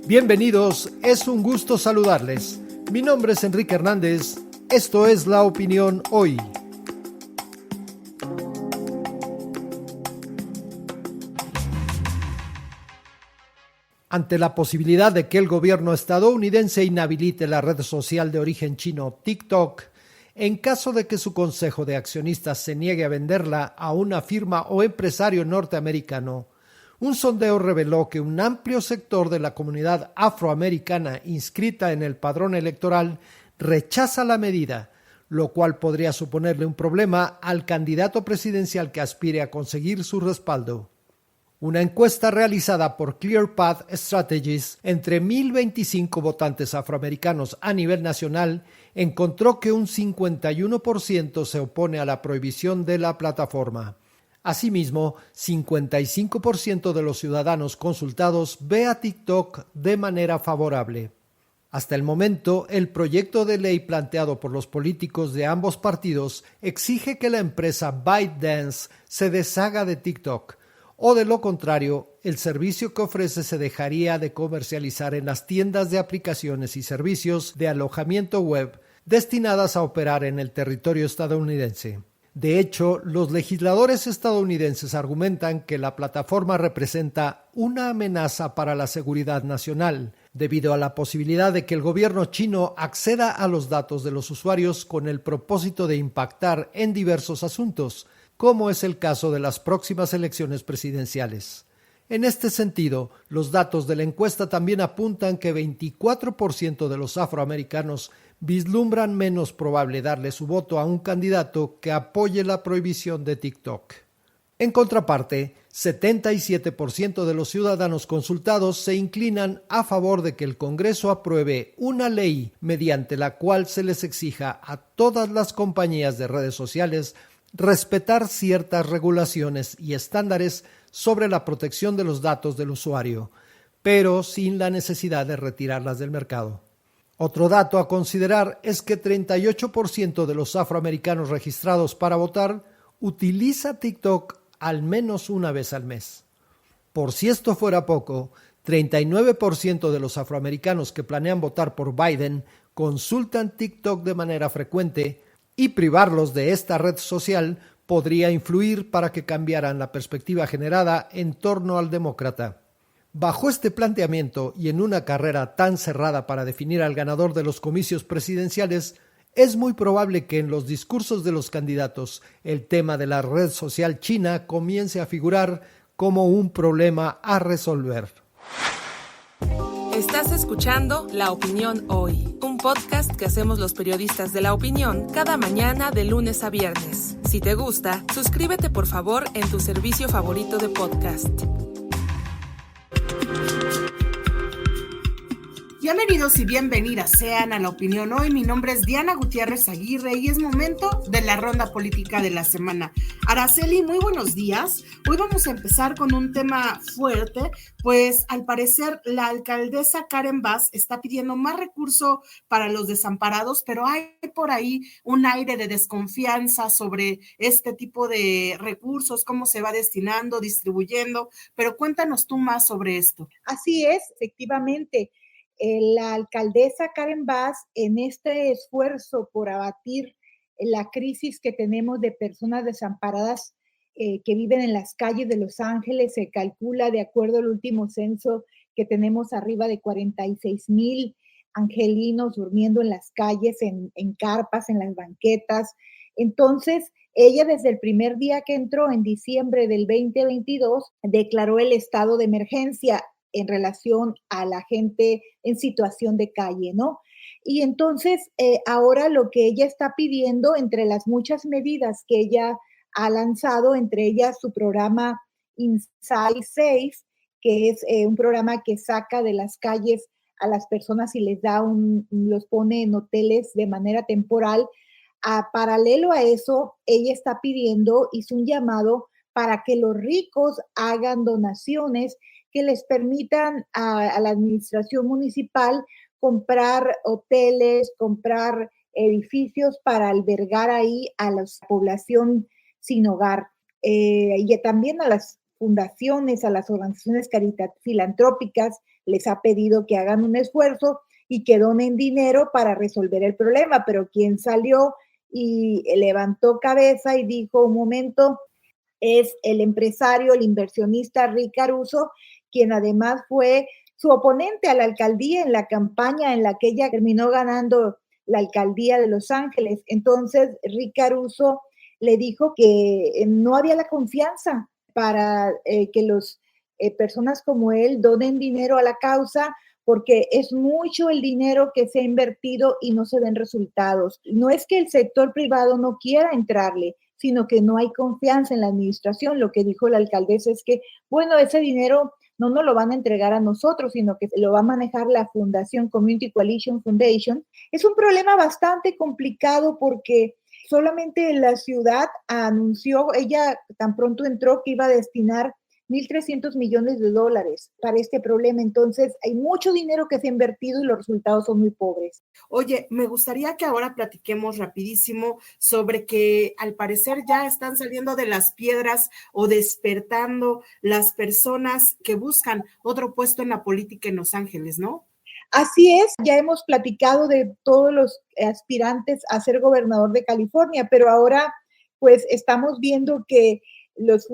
Bienvenidos, es un gusto saludarles. Mi nombre es Enrique Hernández, esto es La Opinión Hoy. Ante la posibilidad de que el gobierno estadounidense inhabilite la red social de origen chino TikTok, en caso de que su consejo de accionistas se niegue a venderla a una firma o empresario norteamericano, un sondeo reveló que un amplio sector de la comunidad afroamericana inscrita en el padrón electoral rechaza la medida, lo cual podría suponerle un problema al candidato presidencial que aspire a conseguir su respaldo. Una encuesta realizada por ClearPath Strategies entre 1,025 votantes afroamericanos a nivel nacional encontró que un 51% se opone a la prohibición de la plataforma. Asimismo, 55% de los ciudadanos consultados ve a TikTok de manera favorable. Hasta el momento, el proyecto de ley planteado por los políticos de ambos partidos exige que la empresa ByteDance se deshaga de TikTok, o de lo contrario, el servicio que ofrece se dejaría de comercializar en las tiendas de aplicaciones y servicios de alojamiento web destinadas a operar en el territorio estadounidense. De hecho, los legisladores estadounidenses argumentan que la plataforma representa una amenaza para la seguridad nacional, debido a la posibilidad de que el gobierno chino acceda a los datos de los usuarios con el propósito de impactar en diversos asuntos, como es el caso de las próximas elecciones presidenciales. En este sentido, los datos de la encuesta también apuntan que 24% de los afroamericanos vislumbran menos probable darle su voto a un candidato que apoye la prohibición de TikTok. En contraparte, 77% de los ciudadanos consultados se inclinan a favor de que el Congreso apruebe una ley mediante la cual se les exija a todas las compañías de redes sociales respetar ciertas regulaciones y estándares sobre la protección de los datos del usuario, pero sin la necesidad de retirarlas del mercado. Otro dato a considerar es que 38% de los afroamericanos registrados para votar utiliza TikTok al menos una vez al mes. Por si esto fuera poco, 39% de los afroamericanos que planean votar por Biden consultan TikTok de manera frecuente, y privarlos de esta red social podría influir para que cambiaran la perspectiva generada en torno al demócrata. Bajo este planteamiento y en una carrera tan cerrada para definir al ganador de los comicios presidenciales, es muy probable que en los discursos de los candidatos el tema de la red social china comience a figurar como un problema a resolver. Estás escuchando La Opinión Hoy, un podcast que hacemos los periodistas de La Opinión cada mañana de lunes a viernes. Si te gusta, suscríbete por favor en tu servicio favorito de podcast. Bienvenidos y bienvenidas sean a La Opinión Hoy. Mi nombre es Diana Gutiérrez Aguirre y es momento de la ronda política de la semana. Araceli, muy buenos días. Hoy vamos a empezar con un tema fuerte, pues al parecer la alcaldesa Karen Bass está pidiendo más recurso para los desamparados, pero hay por ahí un aire de desconfianza sobre este tipo de recursos, cómo se va destinando, distribuyendo, pero cuéntanos tú más sobre esto. Así es, efectivamente. La alcaldesa Karen Bass, en este esfuerzo por abatir la crisis que tenemos de personas desamparadas que viven en las calles de Los Ángeles, se calcula, de acuerdo al último censo, que tenemos arriba de 46,000 angelinos durmiendo en las calles, en carpas, en las banquetas. Entonces, ella desde el primer día que entró en diciembre del 2022 declaró el estado de emergencia en relación a la gente en situación de calle, ¿no? Y entonces, ahora lo que ella está pidiendo, entre las muchas medidas que ella ha lanzado, entre ellas su programa Inside Safe, que es un programa que saca de las calles a las personas y les da los pone en hoteles de manera temporal. Paralelo a eso, ella está pidiendo, hizo un llamado para que los ricos hagan donaciones que les permitan a la administración municipal comprar hoteles, comprar edificios para albergar ahí a la población sin hogar y también a las fundaciones, a las organizaciones filantrópicas les ha pedido que hagan un esfuerzo y que donen dinero para resolver el problema, pero quien salió y levantó cabeza y dijo, un momento, es el empresario, el inversionista Rick Caruso, quien además fue su oponente a la alcaldía en la campaña en la que ella terminó ganando la alcaldía de Los Ángeles. Entonces, Rick Caruso le dijo que no había la confianza para que los personas como él donen dinero a la causa, porque es mucho el dinero que se ha invertido y no se ven resultados. No es que el sector privado no quiera entrarle, sino que no hay confianza en la administración. Lo que dijo la alcaldesa es que, bueno, ese dinero no nos lo van a entregar a nosotros, sino que lo va a manejar la Fundación Community Coalition Foundation. Es un problema bastante complicado porque solamente la ciudad anunció, ella tan pronto entró, que iba a destinar $1,300 millones para este problema. Entonces, hay mucho dinero que se ha invertido y los resultados son muy pobres. Oye, me gustaría que ahora platiquemos rapidísimo sobre que al parecer ya están saliendo de las piedras o despertando las personas que buscan otro puesto en la política en Los Ángeles, ¿no? Así es, ya hemos platicado de todos los aspirantes a ser gobernador de California, pero ahora pues estamos viendo que los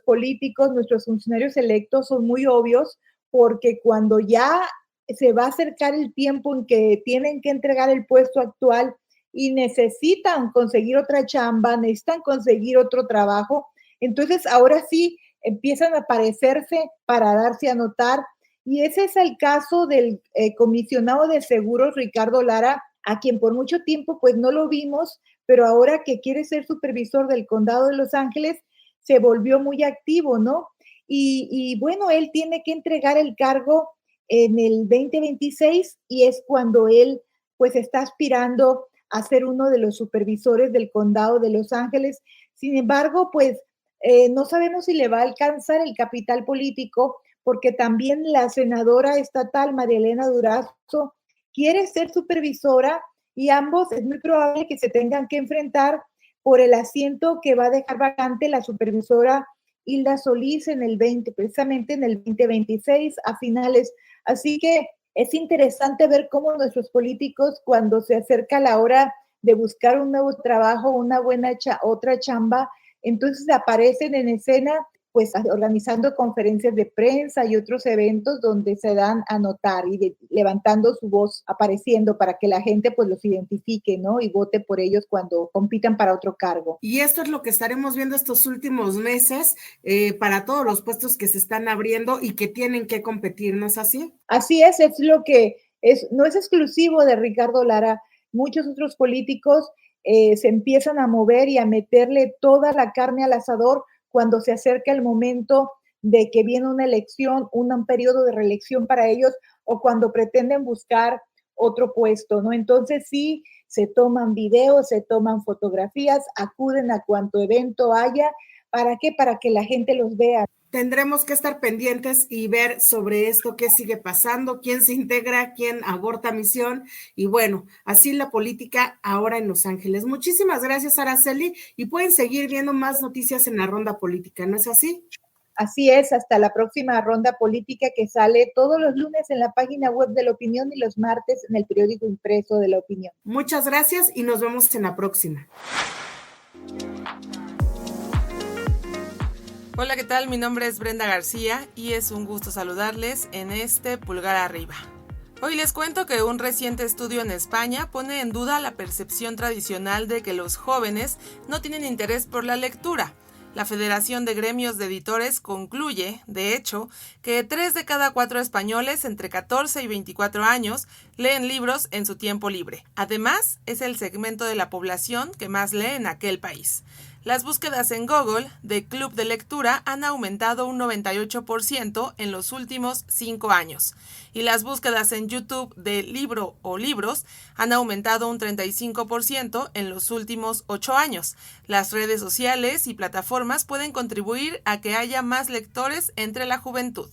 políticos, nuestros funcionarios electos son muy obvios, porque cuando ya se va a acercar el tiempo en que tienen que entregar el puesto actual y necesitan conseguir otra chamba, necesitan conseguir otro trabajo, entonces ahora sí empiezan a aparecerse para darse a notar. Y ese es el caso del comisionado de seguros, Ricardo Lara, a quien por mucho tiempo pues no lo vimos, pero ahora que quiere ser supervisor del condado de Los Ángeles, se volvió muy activo, ¿no? Y bueno, él tiene que entregar el cargo en el 2026 y es cuando él pues está aspirando a ser uno de los supervisores del condado de Los Ángeles. Sin embargo, pues no sabemos si le va a alcanzar el capital político, porque también la senadora estatal María Elena Durazo quiere ser supervisora y ambos es muy probable que se tengan que enfrentar por el asiento que va a dejar vacante la supervisora Hilda Solís precisamente en el 2026 a finales. Así que es interesante ver cómo nuestros políticos, cuando se acerca la hora de buscar un nuevo trabajo, una buena otra chamba, entonces aparecen en escena pues organizando conferencias de prensa y otros eventos donde se dan a notar y levantando su voz, apareciendo para que la gente pues los identifique, ¿no? Y vote por ellos cuando compitan para otro cargo. Y esto es lo que estaremos viendo estos últimos meses para todos los puestos que se están abriendo y que tienen que competir, ¿no es así? Así es lo que es, no es exclusivo de Ricardo Lara. Muchos otros políticos se empiezan a mover y a meterle toda la carne al asador cuando se acerca el momento de que viene una elección, un periodo de reelección para ellos, o cuando pretenden buscar otro puesto, ¿no? Entonces sí, se toman videos, se toman fotografías, acuden a cuanto evento haya. ¿Para qué? Para que la gente los vea. Tendremos que estar pendientes y ver sobre esto, qué sigue pasando, quién se integra, quién aborta misión y bueno, así la política ahora en Los Ángeles. Muchísimas gracias, Araceli, y pueden seguir viendo más noticias en la Ronda Política, ¿no es así? Así es, hasta la próxima Ronda Política que sale todos los lunes en la página web de La Opinión y los martes en el periódico impreso de La Opinión. Muchas gracias y nos vemos en la próxima. Hola, ¿qué tal? Mi nombre es Brenda García y es un gusto saludarles en este Pulgar Arriba. Hoy les cuento que un reciente estudio en España pone en duda la percepción tradicional de que los jóvenes no tienen interés por la lectura. La Federación de Gremios de Editores concluye, de hecho, que 3 de cada 4 españoles entre 14 y 24 años leen libros en su tiempo libre. Además, es el segmento de la población que más lee en aquel país. Las búsquedas en Google de club de lectura han aumentado un 98% en los últimos 5 años y las búsquedas en YouTube de libro o libros han aumentado un 35% en los últimos 8 años. Las redes sociales y plataformas pueden contribuir a que haya más lectores entre la juventud.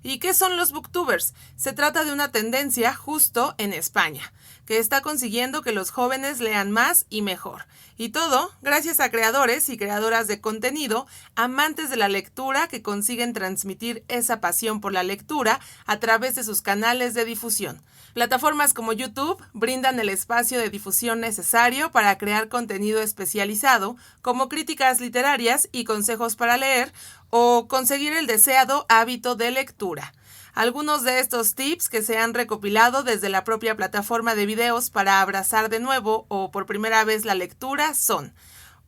¿Y qué son los booktubers? Se trata de una tendencia justo en España, que está consiguiendo que los jóvenes lean más y mejor. Y todo gracias a creadores y creadoras de contenido, amantes de la lectura que consiguen transmitir esa pasión por la lectura a través de sus canales de difusión. Plataformas como YouTube brindan el espacio de difusión necesario para crear contenido especializado, como críticas literarias y consejos para leer, o conseguir el deseado hábito de lectura. Algunos de estos tips que se han recopilado desde la propia plataforma de videos para abrazar de nuevo o por primera vez la lectura son: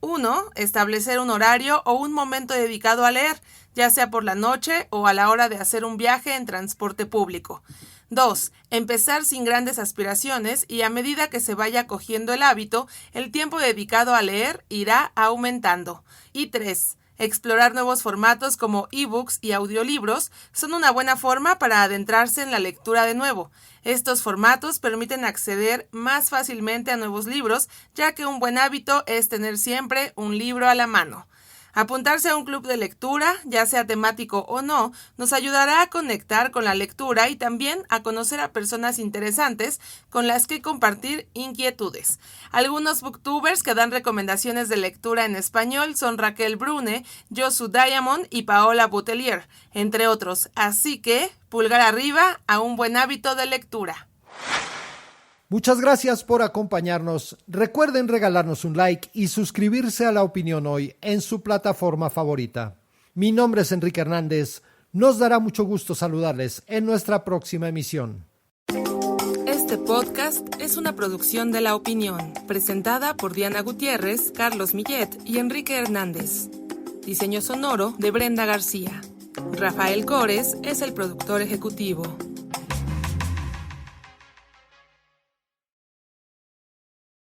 1. Establecer un horario o un momento dedicado a leer, ya sea por la noche o a la hora de hacer un viaje en transporte público. 2. Empezar sin grandes aspiraciones y a medida que se vaya cogiendo el hábito, el tiempo dedicado a leer irá aumentando. Y 3. Explorar nuevos formatos como ebooks y audiolibros son una buena forma para adentrarse en la lectura de nuevo. Estos formatos permiten acceder más fácilmente a nuevos libros, ya que un buen hábito es tener siempre un libro a la mano. Apuntarse a un club de lectura, ya sea temático o no, nos ayudará a conectar con la lectura y también a conocer a personas interesantes con las que compartir inquietudes. Algunos booktubers que dan recomendaciones de lectura en español son Raquel Brune, Josu Diamond y Paola Boutelier, entre otros. Así que, pulgar arriba a un buen hábito de lectura. Muchas gracias por acompañarnos. Recuerden regalarnos un like y suscribirse a La Opinión Hoy en su plataforma favorita. Mi nombre es Enrique Hernández. Nos dará mucho gusto saludarles en nuestra próxima emisión. Este podcast es una producción de La Opinión, presentada por Diana Gutiérrez, Carlos Millet y Enrique Hernández. Diseño sonoro de Brenda García. Rafael Cores es el productor ejecutivo.